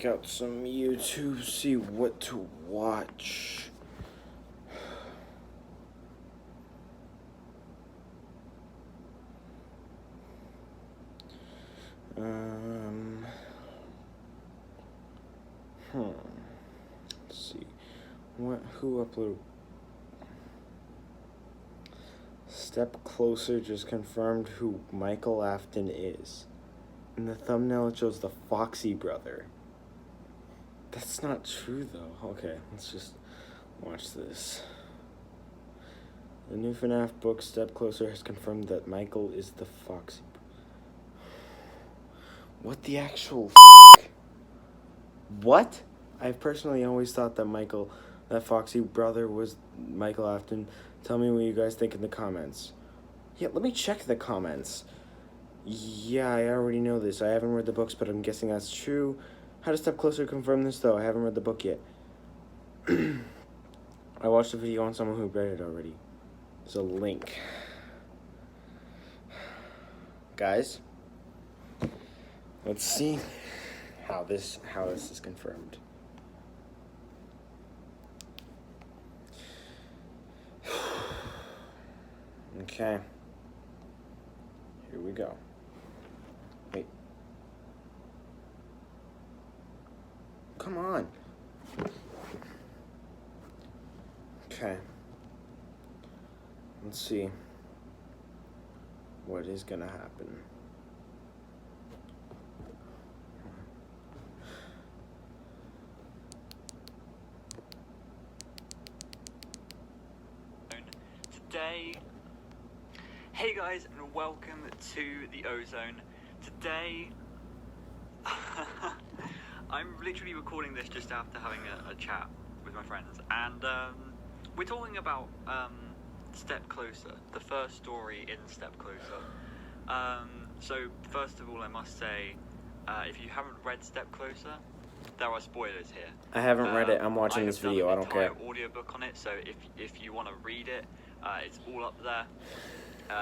check out some YouTube, see what to watch. Let's see. Who uploaded? Step Closer just confirmed who Michael Afton is. In the thumbnail, it shows the Foxy brother. That's not true, though. Okay, let's just watch this. The new FNAF book, Step Closer, has confirmed that Michael is the Foxy. What the actual f***? What? I've personally always thought that Foxy brother was Michael Afton. Tell me what you guys think in the comments. Yeah, let me check the comments. Yeah, I already know this. I haven't read the books, but I'm guessing that's true. How to Step Closer confirm this, though? I haven't read the book yet. I watched a video on someone who read it already. There's a link. Guys, let's see how this is confirmed. Okay. Here we go. Wait. Come on. Okay. Let's see what is gonna happen. Today, hey guys, and welcome to the Ozone. Today, I'm literally recording this just after having a chat with my friends, and we're talking about Step Closer, the first story in Step Closer. So first of all, I must say, if you haven't read Step Closer, there are spoilers here. I haven't read it. I'm watching this video. I don't care. I have an entire audiobook on it, so if you want to read it, it's all up there.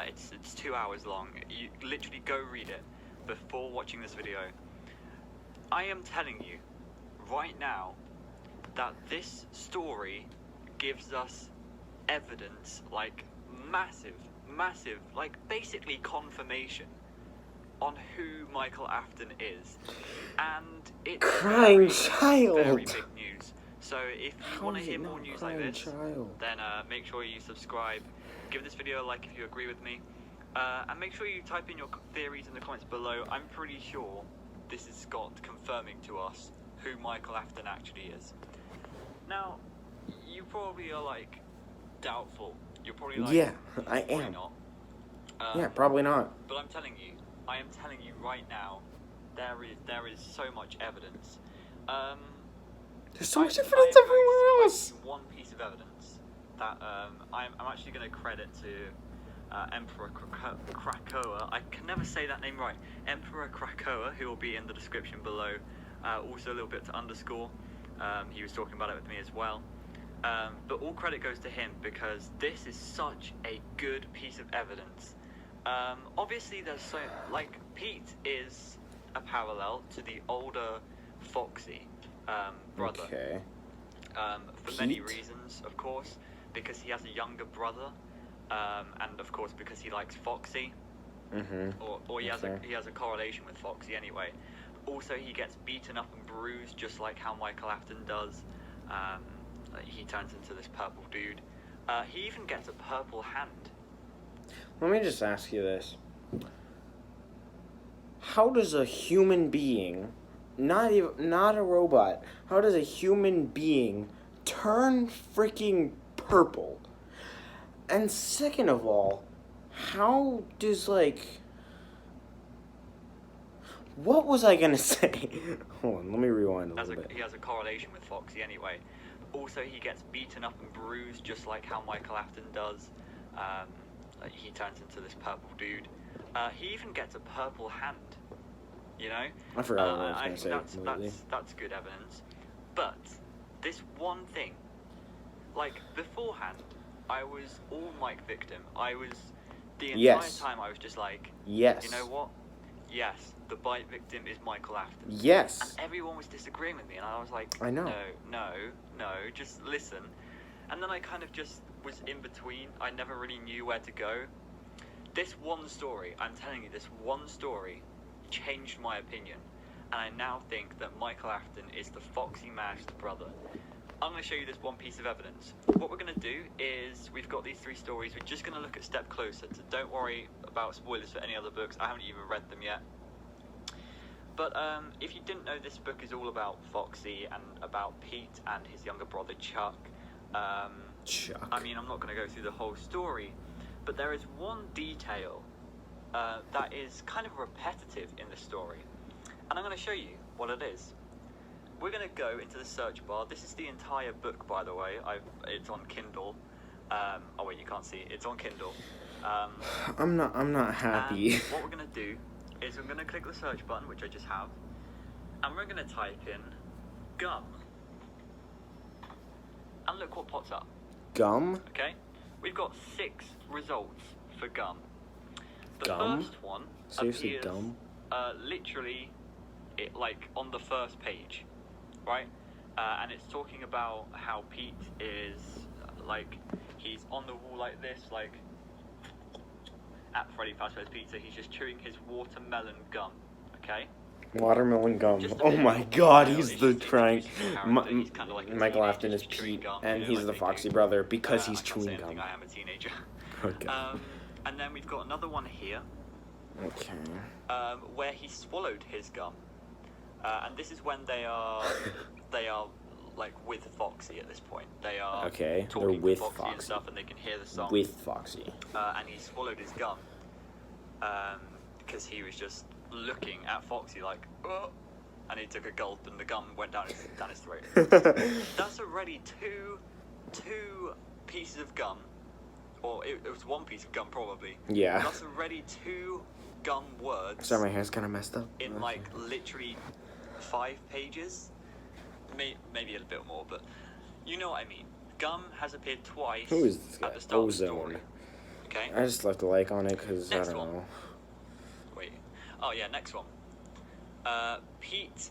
It's 2 hours long. You literally go read it before watching this video. I am telling you right now that this story gives us evidence, like massive, like basically confirmation on who Michael Afton is, and it's crying child. Very big news. So if you want to hear more news like this, then make sure you subscribe, give this video a like if you agree with me, and make sure you type in your theories in the comments below. I'm pretty sure this is Scott confirming to us who Michael Afton actually is. Now, you probably are like doubtful. You're probably like, yeah, I am. Not. Yeah, probably not. But I am telling you right now, there is so much evidence. There's so much evidence everywhere else. One piece of evidence that I'm actually going to credit to Emperor Krakoa. I can never say that name right. Emperor Krakoa, who will be in the description below. Also a little bit to underscore. He was talking about it with me as well. But all credit goes to him because this is such a good piece of evidence. Obviously, there's so Pete is a parallel to the older Foxy brother. Okay. For many reasons, of course, because he has a younger brother, and of course because he likes Foxy. Or he has a correlation with Foxy anyway. Also, he gets beaten up and bruised just like how Michael Afton does. He turns into this purple dude. He even gets a purple hand. Let me just ask you this. How does a human being, not a robot, how does a human being turn freaking purple? And second of all, how does what was I gonna say? Hold on, let me rewind a little bit. He has a correlation with Foxy anyway. Also, he gets beaten up and bruised just like how Michael Afton does. He turns into this purple dude. He even gets a purple hand. You know? I forgot what I was going to say. That's good evidence. But this one thing, beforehand, I was all Mike victim. I was the entire time I was just like, yes, you know what? yes, the bite victim is Michael Afton. Yes. And everyone was disagreeing with me, and I was like, I know. No, just listen. And then I kind of just was in between. I never really knew where to go. This one story, I'm telling you, this one story changed my opinion. And I now think that Michael Afton is the Foxy masked brother. I'm going to show you this one piece of evidence. What we're going to do is, we've got these 3 stories, we're just going to look at Step Closer, so don't worry about spoilers for any other books, I haven't even read them yet. But if you didn't know, this book is all about Foxy and about Pete and his younger brother Chuck. Chuck. I mean, I'm not going to go through the whole story, but there is one detail that is kind of repetitive in the story, and I'm going to show you what it is. We're going to go into the search bar. This is the entire book, by the way. It's on Kindle. Oh wait, you can't see it. It's on Kindle. I'm not happy. And what we're going to do is we're going to click the search button, which I just have, and we're going to type in gum. And look what pops up. Gum? Okay? We've got 6 results for gum. The Gum? first one Seriously, appears, gum? literally, like on the first page, right? And it's talking about how Pete is like, he's on the wall like this, like at Freddy Fazbear's Pizza. He's just chewing his watermelon gum. Okay. Watermelon gum. Just a Oh bit my of God, detail. he's It's the just prank. introducing the character. He's kinda like a Michael teenager Afton is just chewing Pete, gum, and you know, he's like the they Foxy do. brother because he's I can't say chewing anything, gum. I am a teenager. Okay. And then we've got another one here, Okay. where he swallowed his gum, and this is when they are like with Foxy at this point. They are Okay, talking they're with to Foxy and Foxy. stuff, and they can hear the song. With Foxy. And he swallowed his gum because he was just looking at Foxy like, oh, and he took a gulp, and the gum went down his throat. That's already two pieces of gum, or it was one piece of gum probably. Yeah. That's already 2 gum words. Sorry, my hair's kind of messed up. In like literally 5 pages, maybe a bit more, but you know what I mean. Gum has appeared twice. Who is this guy? At the start Ozone. of the story. Okay. I just left a like on it because I Next don't one. know. Wait. Oh yeah, next one. Pete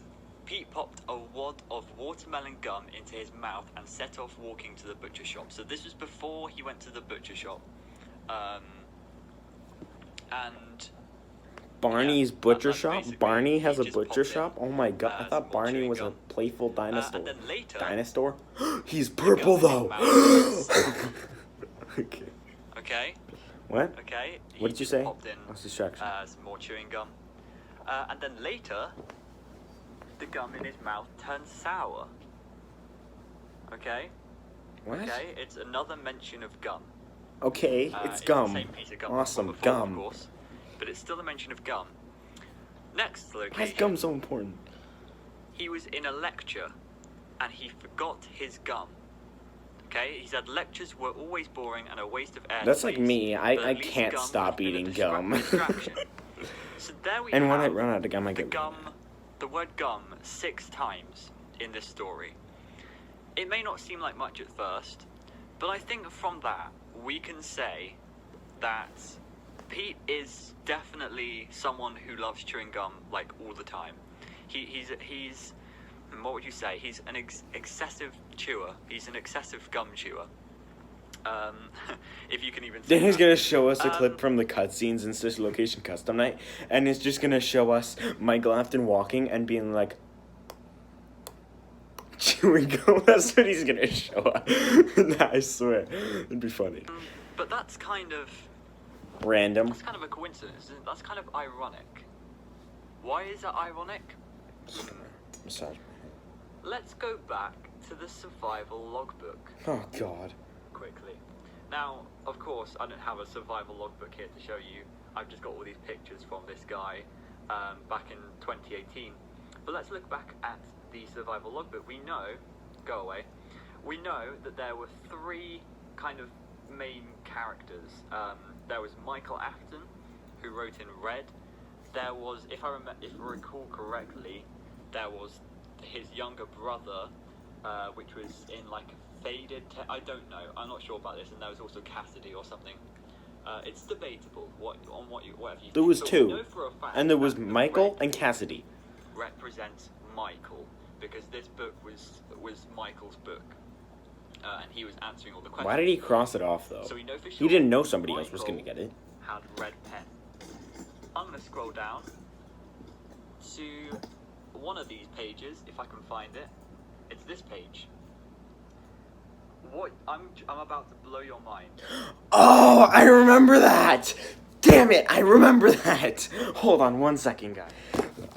popped a wad of watermelon gum into his mouth and set off walking to the butcher shop. So this was before he went to the butcher shop. And Barney's yeah, butcher that's shop? basically- Barney has he a just butcher popped in, shop? Oh my God, I some thought more Barney chewing was a gum. playful dinosaur. And then later, Dinosaur? He's the purple gum in though. his mouth- Okay. Okay. What? Okay. What did you say? Popped in What's distraction? some more chewing gum, and then later, the gum in his mouth turns sour. Okay. What? Okay. It's another mention of gum. Okay, it's gum. The same piece of gum Awesome, from before, gum. of course, but it's still a mention of gum. Next Why is location. gum so important? He was in a lecture, and he forgot his gum. Okay, he said lectures were always boring and a waste of air. That's like me. but I at least can't gum stop would have been a eating gum. distraction. So there we And have when I run out of gum, I the get gum, the word gum 6 times in this story. It may not seem like much at first, but I think from that we can say that Pete is definitely someone who loves chewing gum like all the time. He's what would you say? He's an excessive chewer. He's an excessive gum chewer. If you can even say Then he's that. gonna show us a clip from the cutscenes in Social Location Custom Night, and it's just gonna show us Michael Afton walking and being like, chewing gum. That's what he's gonna show us. I swear, it'd be funny. But that's kind of Random. That's kind of a coincidence. Isn't it? That's kind of ironic. Why is that ironic? Massage. Let's go back to the survival logbook Oh God. quickly. Now, of course, I don't have a survival logbook here to show you. I've just got all these pictures from this guy back in 2018. But let's look back at the survival logbook. We know, go away, we know that there were 3 kind of main characters. There was Michael Afton, who wrote in red. There was, if I recall correctly, there was his younger brother, which was in like a faded. I don't know. I'm not sure about this. And there was also Cassidy or something. It's debatable whatever you There think, was but we two, know for a fact and there was that the Michael red and Cassidy. represents Michael, because this book was Michael's book, and he was answering all the questions. Why did he cross it off, though? So we know for sure He didn't know somebody else was Michael going to get it. had red pen. I'm going to scroll down to one of these pages, if I can find it. It's this page. What I'm about to blow your mind. Oh, I remember that! Damn it, I remember that! Hold on 1 second, guys.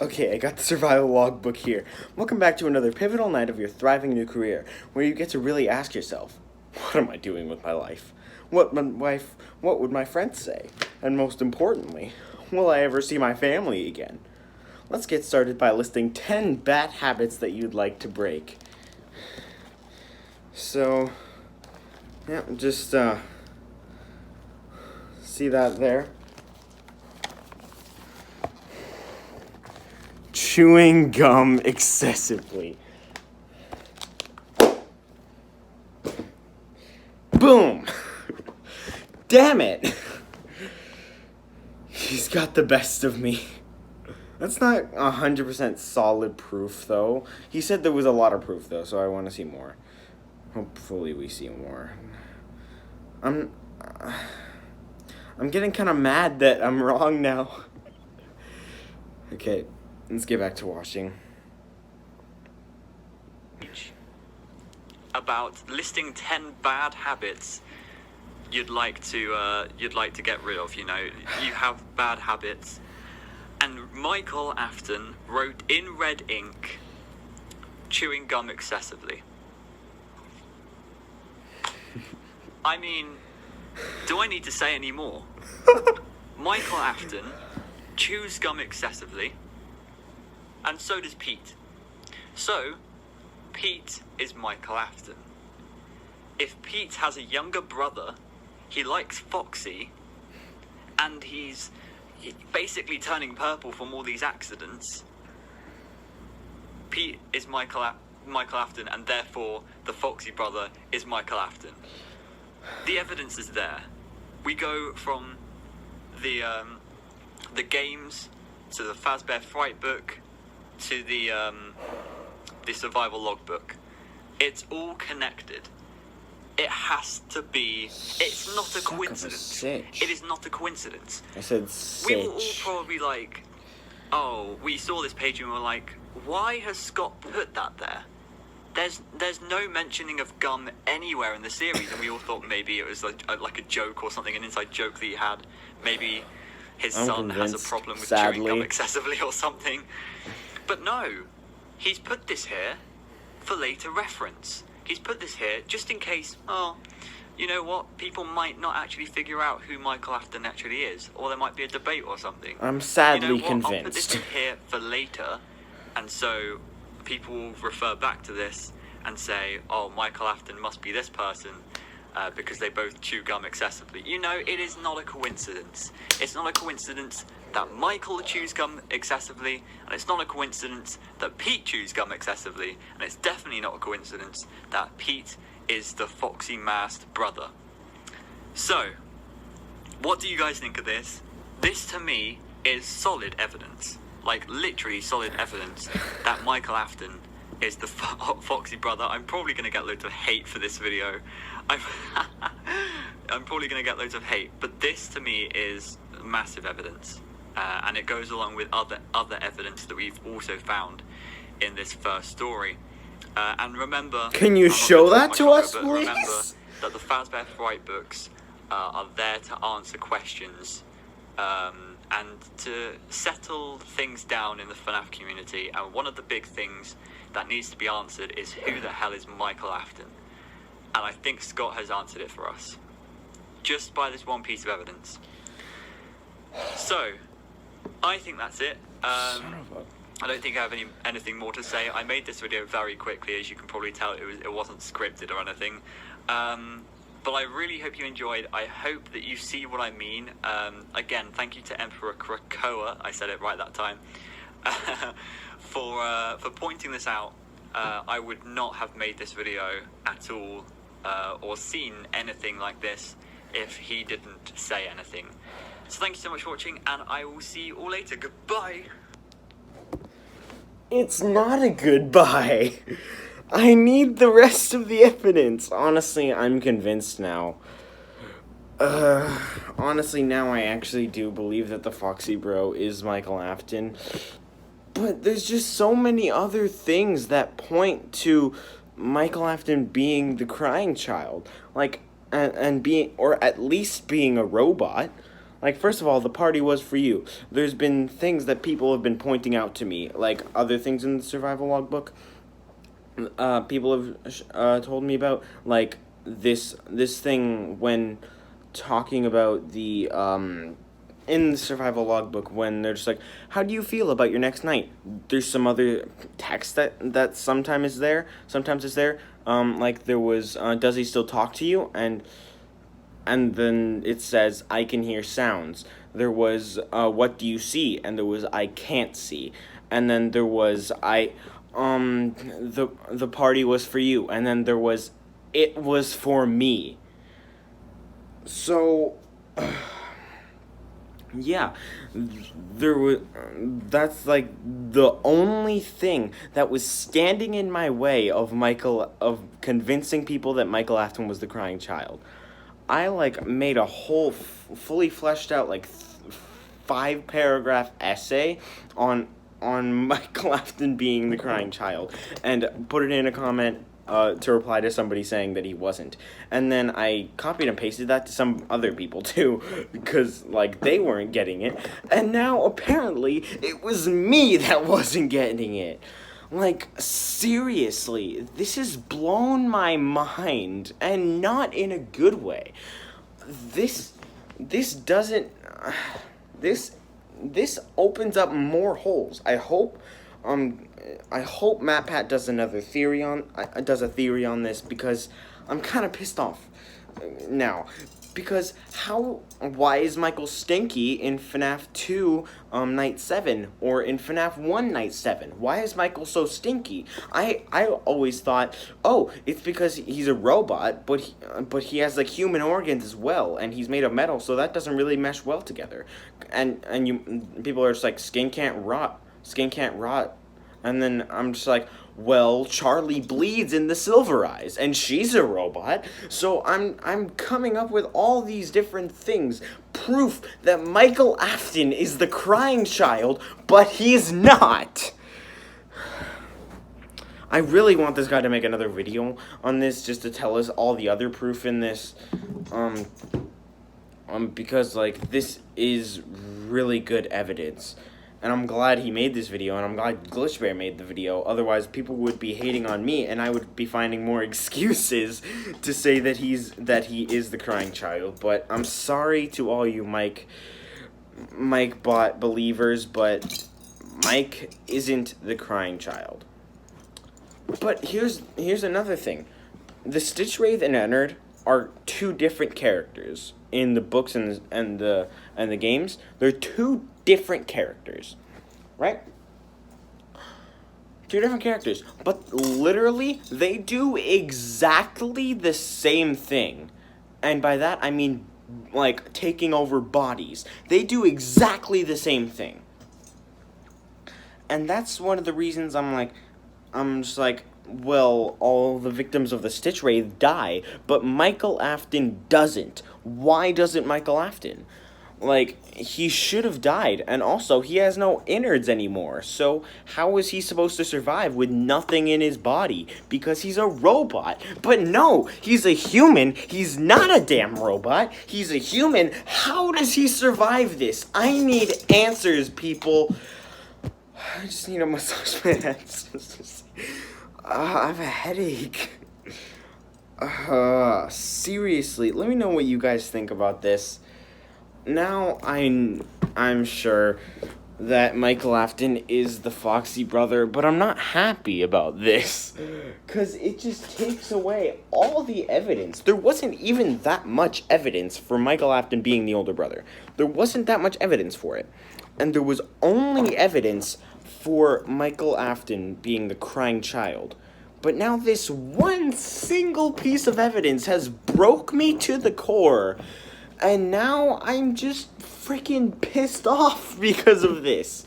Okay, I got the survival logbook here. Welcome back to another pivotal night of your thriving new career, where you get to really ask yourself, what am I doing with my life? What would my friends say? And most importantly, will I ever see my family again? Let's get started by listing 10 bad habits that you'd like to break. So, yeah, just, see that there? Chewing gum excessively. Boom! Damn it! He's got the best of me. That's not 100% solid proof, though. He said there was a lot of proof, though, so I want to see more. Hopefully we see more. I'm getting kind of mad that I'm wrong now. Okay, let's get back to washing. About listing 10 bad habits you'd like to get rid of. You know, you have bad habits, and Michael Afton wrote in red ink, chewing gum excessively. I mean, do I need to say any more? Michael Afton chews gum excessively, and so does Pete. So, Pete is Michael Afton. If Pete has a younger brother, he likes Foxy, and he's basically turning purple from all these accidents, Pete is Michael Afton, and therefore the Foxy brother is Michael Afton. The evidence is there. We go from the games to the Fazbear Fright book to the survival logbook. It's all connected. It has to be. It's not a coincidence. It is not a coincidence. I said We were all probably like, oh, we saw this page and we were like, why has Scott put that there? There's no mentioning of gum anywhere in the series, and we all thought maybe it was like a joke or something, an inside joke that he had. Maybe his son has a problem with chewing gum excessively or something. But no, he's put this here for later reference. He's put this here just in case, oh, you know what, people might not actually figure out who Michael Afton actually is, or there might be a debate or something. I'm sadly convinced. I'll put convinced. this in here for later, and so people will refer back to this and say, oh, Michael Afton must be this person because they both chew gum excessively. You know, it is not a coincidence. It's not a coincidence that Michael chews gum excessively, and it's not a coincidence that Pete chews gum excessively, and it's definitely not a coincidence that Pete is the Foxy masked brother. So, what do you guys think of this? This, to me, is solid evidence. Like, literally solid evidence that Michael Afton is the Foxy brother. I'm probably going to get loads of hate for this video. I'm probably going to get loads of hate, but this, to me, is massive evidence. And it goes along with other evidence that we've also found in this first story. And remember... Can you show that to us, please? Remember that the Fazbear Fright books are there to answer questions and to settle things down in the FNAF community. And one of the big things that needs to be answered is who the hell is Michael Afton? And I think Scott has answered it for us, just by this one piece of evidence. So, I think that's it. I don't think I have anything more to say. I made this video very quickly, as you can probably tell. It wasn't scripted or anything. But I really hope you enjoyed. I hope that you see what I mean. Again, thank you to Emperor Krakoa, I said it right that time, for pointing this out. I would not have made this video at all, or seen anything like this if he didn't say anything. So thank you so much for watching, and I will see you all later. Goodbye! It's not a goodbye. I need the rest of the evidence. Honestly, I'm convinced now. Honestly, now I actually do believe that the Foxy Bro is Michael Afton. But there's just so many other things that point to Michael Afton being the crying child. Like, and being, or at least being a robot. Like, first of all, the party was for you. There's been things that people have been pointing out to me, like other things in the survival logbook. People have told me about, like, this thing when talking about the in the survival logbook, when they're just like, how do you feel about your next night? There's some other text that sometimes is there. Like there was, does he still talk to you? And then it says, I can hear sounds. There was, what do you see? And there was, I can't see. And then there was, the party was for you. And then there was, it was for me. So, yeah, there was, that's like the only thing that was standing in my way of convincing people that Michael Afton was the crying child. I, like, made a whole fully fleshed out, like, 5-paragraph essay on Michael Afton being the crying child, and put it in a comment to reply to somebody saying that he wasn't. And then I copied and pasted that to some other people, too, because, like, they weren't getting it. And now, apparently, it was me that wasn't getting it. Like, seriously, this has blown my mind, and not in a good way. This doesn't, this opens up more holes. I hope MatPat does a theory on this, because I'm kind of pissed off now. Because why is Michael stinky in FNAF 2 Night 7, or in FNAF 1 Night 7? Why is Michael so stinky? I always thought, oh, it's because he's a robot, but he has, like, human organs as well, and he's made of metal, so that doesn't really mesh well together. And people are just like, skin can't rot. And then I'm just like, well, Charlie bleeds in the Silver Eyes, and she's a robot, so I'm coming up with all these different things, proof that Michael Afton is the crying child, but he's not. I really want this guy to make another video on this, just to tell us all the other proof in this, because, like, this is really good evidence. And I'm glad he made this video, and I'm glad Glitchbear made the video. Otherwise, people would be hating on me, and I would be finding more excuses to say that he is the crying child. But I'm sorry to all you Mike bot believers, but Mike isn't the crying child. But here's another thing: the Stitch Wraith and Ennard are two different characters in the books and the games. They're two different characters, right? Two different characters, but literally they do exactly the same thing. And by that I mean, like, taking over bodies. They do exactly the same thing. And that's one of the reasons I'm just like, well, all the victims of the Stitch Wraith die, but Michael Afton doesn't. Why doesn't Michael Afton? Like, he should have died, and also, he has no innards anymore, so how is he supposed to survive with nothing in his body? Because he's a robot. But no, he's a human. He's not a damn robot. He's a human. How does he survive this? I need answers, people. I just need a massage my hands. I have a headache. Seriously, let me know what you guys think about this. Now I'm sure that Michael Afton is the Foxy brother, but I'm not happy about this, because it just takes away all the evidence. There wasn't even that much evidence for Michael Afton being the older brother. There wasn't that much evidence for it. And there was only evidence for Michael Afton being the crying child. But now this one single piece of evidence has broke me to the core. And now I'm just freaking pissed off because of this.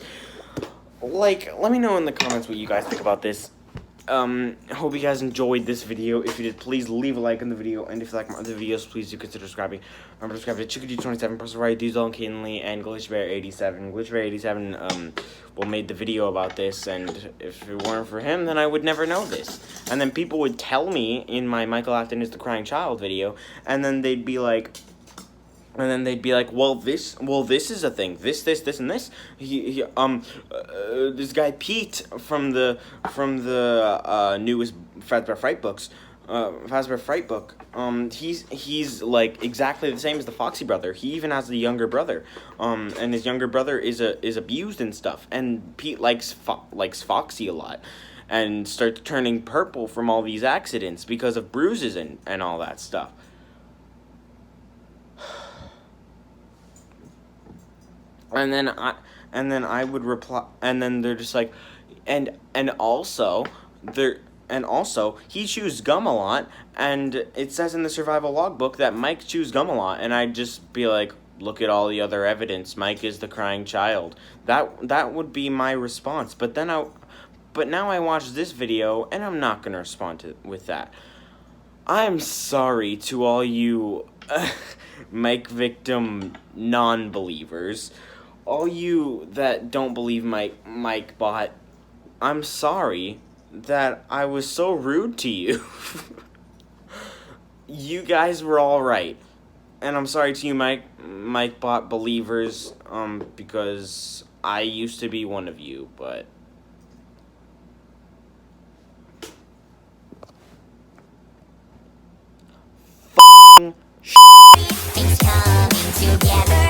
Like, let me know in the comments what you guys think about this. Hope you guys enjoyed this video. If you did, please leave a like on the video. And if you like my other videos, please do consider subscribing. Remember to subscribe to Chickadee27, Professor Right, Ozone, Kinley, and GlitchBear87. GlitchBear87, made the video about this, and if it weren't for him, then I would never know this. And then people would tell me in my Michael Afton is the Crying Child video, and then they'd be like, well, this is a thing. This, and this. This guy Pete from the newest Fazbear Fright books, Fazbear Fright book. He's like exactly the same as the Foxy brother. He even has a younger brother. And his younger brother is abused and stuff. And Pete likes Foxy a lot, and starts turning purple from all these accidents because of bruises and all that stuff. And then I would reply, and then they're just like, and also he chews gum a lot, and it says in the survival logbook that Mike chews gum a lot, and I'd just be like, look at all the other evidence. Mike is the crying child. That would be my response. But now I watch this video, and I'm not gonna respond with that. I'm sorry to all you Mike victim non-believers. All you that don't believe Mike bot, I'm sorry that I was so rude to you. You guys were all right. And I'm sorry to you Mike bot believers, because I used to be one of you, but Things coming together.